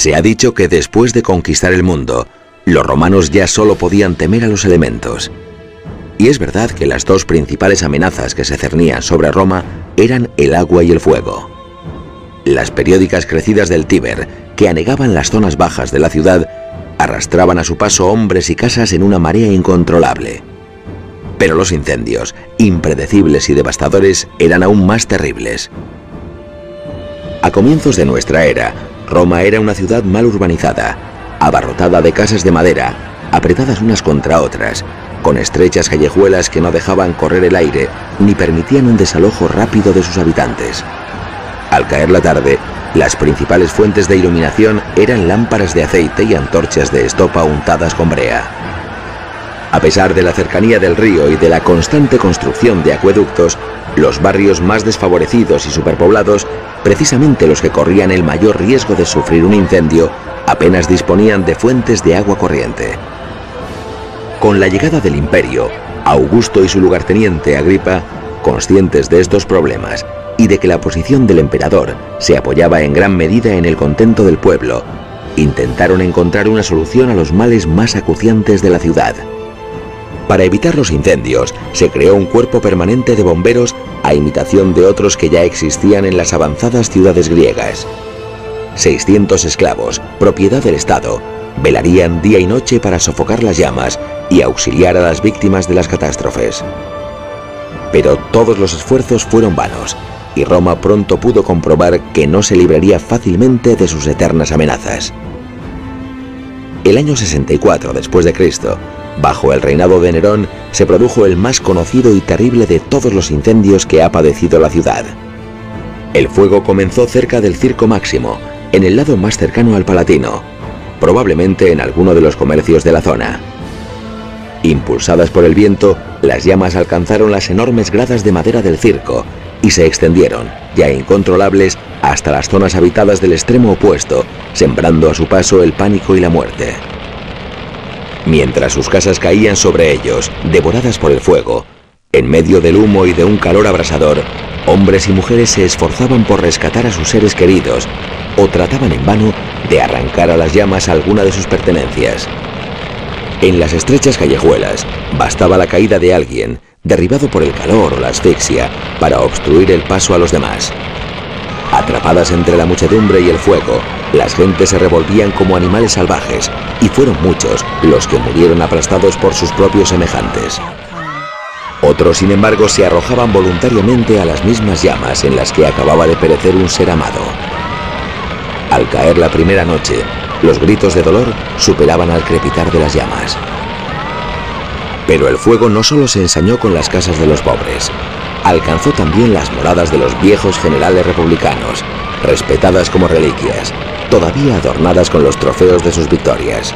Se ha dicho que después de conquistar el mundo, los romanos ya solo podían temer a los elementos. Y es verdad que las dos principales amenazas que se cernían sobre Roma eran el agua y el fuego. Las periódicas crecidas del Tíber, que anegaban las zonas bajas de la ciudad, arrastraban a su paso hombres y casas en una marea incontrolable. Pero los incendios, impredecibles y devastadores, eran aún más terribles. A comienzos de nuestra era, Roma era una ciudad mal urbanizada, abarrotada de casas de madera, apretadas unas contra otras, con estrechas callejuelas que no dejaban correr el aire ni permitían un desalojo rápido de sus habitantes. Al caer la tarde, las principales fuentes de iluminación eran lámparas de aceite y antorchas de estopa untadas con brea. A pesar de la cercanía del río y de la constante construcción de acueductos, los barrios más desfavorecidos y superpoblados, precisamente los que corrían el mayor riesgo de sufrir un incendio, apenas disponían de fuentes de agua corriente. Con la llegada del imperio, Augusto y su lugarteniente Agripa, conscientes de estos problemas y de que la posición del emperador se apoyaba en gran medida en el contento del pueblo, intentaron encontrar una solución a los males más acuciantes de la ciudad. Para evitar los incendios, se creó un cuerpo permanente de bomberos a imitación de otros que ya existían en las avanzadas ciudades griegas. 600 esclavos, propiedad del Estado, velarían día y noche para sofocar las llamas y auxiliar a las víctimas de las catástrofes. Pero todos los esfuerzos fueron vanos, y Roma pronto pudo comprobar que no se libraría fácilmente de sus eternas amenazas. El año 64 después de Cristo, bajo el reinado de Nerón, se produjo el más conocido y terrible de todos los incendios que ha padecido la ciudad. El fuego comenzó cerca del Circo Máximo, en el lado más cercano al Palatino, probablemente en alguno de los comercios de la zona. Impulsadas por el viento, las llamas alcanzaron las enormes gradas de madera del circo y se extendieron, ya incontrolables, hasta las zonas habitadas del extremo opuesto, sembrando a su paso el pánico y la muerte. Mientras sus casas caían sobre ellos, devoradas por el fuego, en medio del humo y de un calor abrasador, hombres y mujeres se esforzaban por rescatar a sus seres queridos o trataban en vano de arrancar a las llamas alguna de sus pertenencias. En las estrechas callejuelas, bastaba la caída de alguien, derribado por el calor o la asfixia, para obstruir el paso a los demás. Atrapadas entre la muchedumbre y el fuego, las gentes se revolvían como animales salvajes, y fueron muchos los que murieron aplastados por sus propios semejantes. Otros, sin embargo, se arrojaban voluntariamente a las mismas llamas en las que acababa de perecer un ser amado. Al caer la primera noche, los gritos de dolor superaban al crepitar de las llamas. Pero el fuego no solo se ensañó con las casas de los pobres, alcanzó también las moradas de los viejos generales republicanos, respetadas como reliquias, todavía adornadas con los trofeos de sus victorias.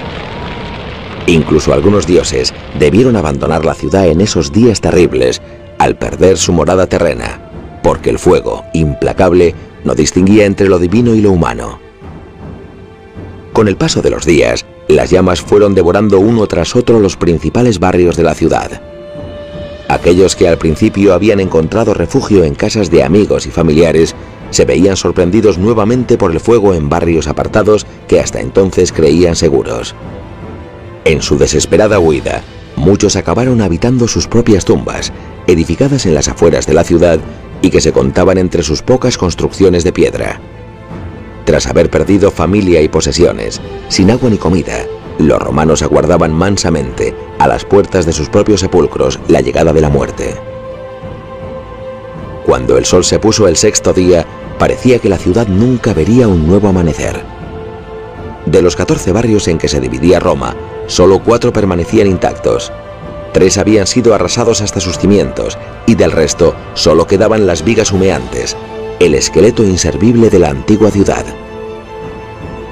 Incluso algunos dioses debieron abandonar la ciudad en esos días terribles al perder su morada terrena, porque el fuego, implacable, no distinguía entre lo divino y lo humano. Con el paso de los días, las llamas fueron devorando uno tras otro los principales barrios de la ciudad. Aquellos que al principio habían encontrado refugio en casas de amigos y familiares, se veían sorprendidos nuevamente por el fuego en barrios apartados que hasta entonces creían seguros. En su desesperada huida, muchos acabaron habitando sus propias tumbas, edificadas en las afueras de la ciudad y que se contaban entre sus pocas construcciones de piedra. Tras haber perdido familia y posesiones, sin agua ni comida, los romanos aguardaban mansamente, a las puertas de sus propios sepulcros, la llegada de la muerte. Cuando el sol se puso el sexto día, parecía que la ciudad nunca vería un nuevo amanecer. De los 14 barrios en que se dividía Roma, solo 4 permanecían intactos. 3 habían sido arrasados hasta sus cimientos, y del resto solo quedaban las vigas humeantes, el esqueleto inservible de la antigua ciudad.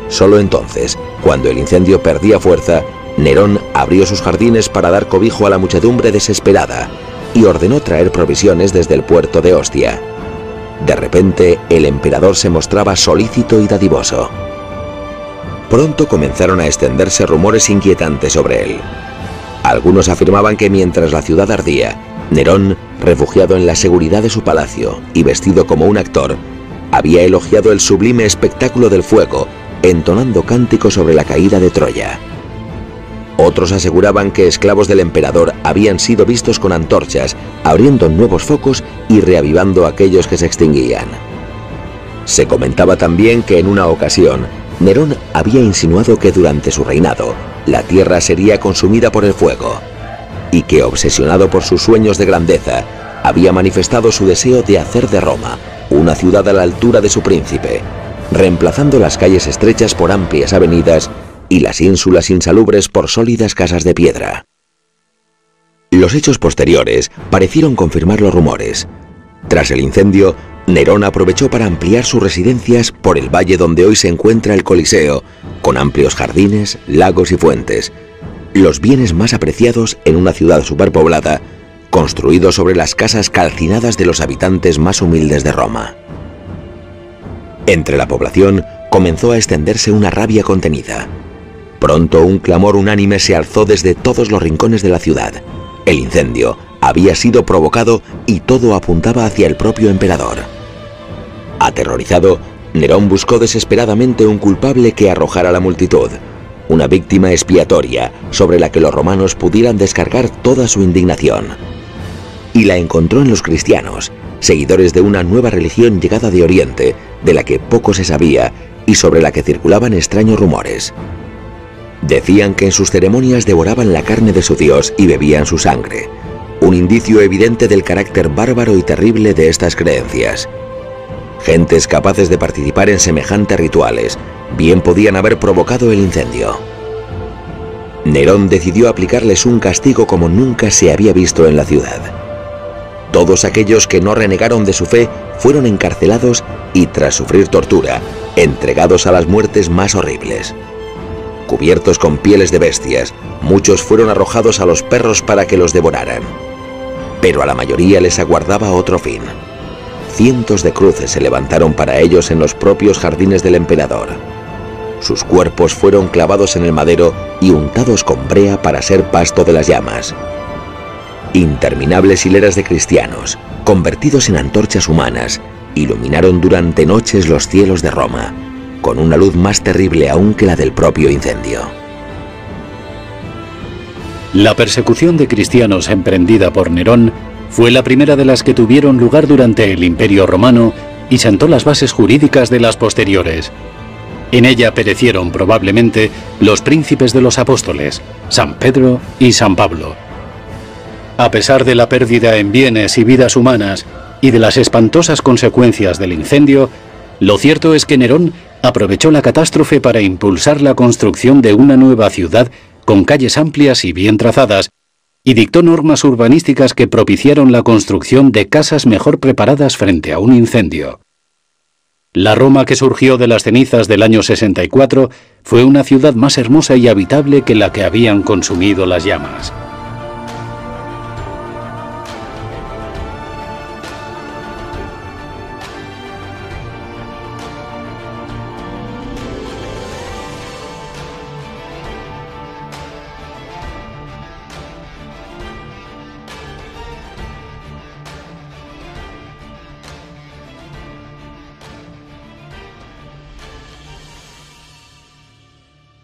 Solo entonces, cuando el incendio perdía fuerza, Nerón abrió sus jardines para dar cobijo a la muchedumbre desesperada y ordenó traer provisiones desde el puerto de Ostia. De repente, el emperador se mostraba solícito y dadivoso. Pronto comenzaron a extenderse rumores inquietantes sobre él. Algunos afirmaban que mientras la ciudad ardía, Nerón, refugiado en la seguridad de su palacio y vestido como un actor, había elogiado el sublime espectáculo del fuego entonando cánticos sobre la caída de Troya. Otros aseguraban que esclavos del emperador habían sido vistos con antorchas, abriendo nuevos focos y reavivando aquellos que se extinguían. Se comentaba también que en una ocasión, Nerón había insinuado que durante su reinado, la tierra sería consumida por el fuego, y que, obsesionado por sus sueños de grandeza, había manifestado su deseo de hacer de Roma una ciudad a la altura de su príncipe, reemplazando las calles estrechas por amplias avenidas y las ínsulas insalubres por sólidas casas de piedra. Los hechos posteriores parecieron confirmar los rumores. Tras el incendio, Nerón aprovechó para ampliar sus residencias por el valle donde hoy se encuentra el Coliseo, con amplios jardines, lagos y fuentes, los bienes más apreciados en una ciudad superpoblada, construidos sobre las casas calcinadas de los habitantes más humildes de Roma. Entre la población comenzó a extenderse una rabia contenida. Pronto un clamor unánime se alzó desde todos los rincones de la ciudad. El incendio había sido provocado y todo apuntaba hacia el propio emperador. Aterrorizado, Nerón buscó desesperadamente un culpable que arrojara a la multitud, una víctima expiatoria sobre la que los romanos pudieran descargar toda su indignación. Y la encontró en los cristianos, seguidores de una nueva religión llegada de Oriente, de la que poco se sabía y sobre la que circulaban extraños rumores. Decían que en sus ceremonias devoraban la carne de su dios y bebían su sangre, un indicio evidente del carácter bárbaro y terrible de estas creencias. Gentes capaces de participar en semejantes rituales bien podían haber provocado el incendio. Nerón decidió aplicarles un castigo como nunca se había visto en la ciudad. Todos aquellos que no renegaron de su fe fueron encarcelados y, tras sufrir tortura, entregados a las muertes más horribles. Cubiertos con pieles de bestias, muchos fueron arrojados a los perros para que los devoraran. Pero a la mayoría les aguardaba otro fin. Cientos de cruces se levantaron para ellos en los propios jardines del emperador. Sus cuerpos fueron clavados en el madero y untados con brea para ser pasto de las llamas. Interminables hileras de cristianos, convertidos en antorchas humanas, iluminaron durante noches los cielos de Roma, con una luz más terrible aún que la del propio incendio. La persecución de cristianos emprendida por Nerón fue la primera de las que tuvieron lugar durante el Imperio Romano y sentó las bases jurídicas de las posteriores. En ella perecieron probablemente los príncipes de los apóstoles, San Pedro y San Pablo. A pesar de la pérdida en bienes y vidas humanas y de las espantosas consecuencias del incendio, lo cierto es que Nerón aprovechó la catástrofe para impulsar la construcción de una nueva ciudad con calles amplias y bien trazadas, y dictó normas urbanísticas que propiciaron la construcción de casas mejor preparadas frente a un incendio. La Roma que surgió de las cenizas del año 64 fue una ciudad más hermosa y habitable que la que habían consumido las llamas.